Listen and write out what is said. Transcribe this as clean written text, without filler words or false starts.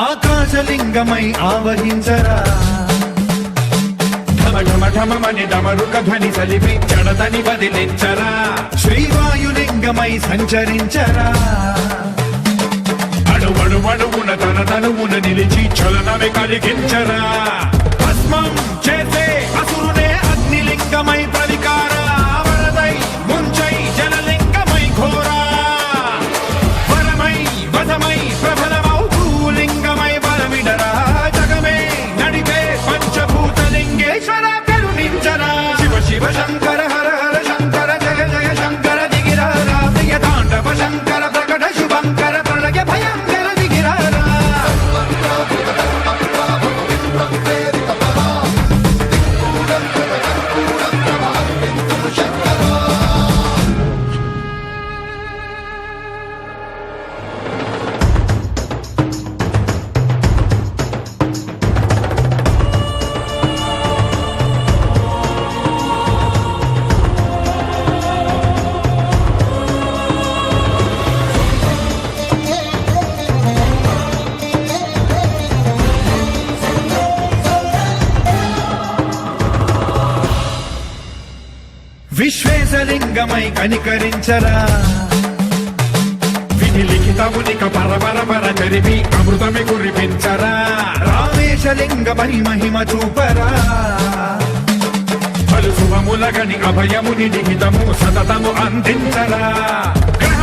ఆకాశలింగమై ఆవహించరా ఢమఢమఢమని డమరుక ధ్వని సలిపి జడతని బదిలించరా శ్రీవాయులింగమై సంచరించరా అడువడువడువున తన తనువున నిలిచి చలనమే కలిగించరా భస్మం చేసే అసురునే అగ్నిలింగమై ప్రవికార వరదై ముంచై జలలింగమై ఘోరా వరమై వశమై ప్రబలమౌ భూలింగమై బలమిడరా జగమే నడిపే పంచభూతలింగేశ్వర కరుణించరా శివ శివ శంకర హర హర శంకర జయ జయ శంకర దిగిరారా ప్రియ తాండవ శంకర ప్రకట శుభంకర ప్రళయ భయంకర దిగిరారా విశ్వేశలింగమై కనికరించరా విధి లిఖితమునిక పరపర చరిపి అమృతమి కురిపించరా రామేశలింగమై మహిమ చూపరా పలు శుభములగని అభయముని లిఖితము సతతము అందించరా గ్రహ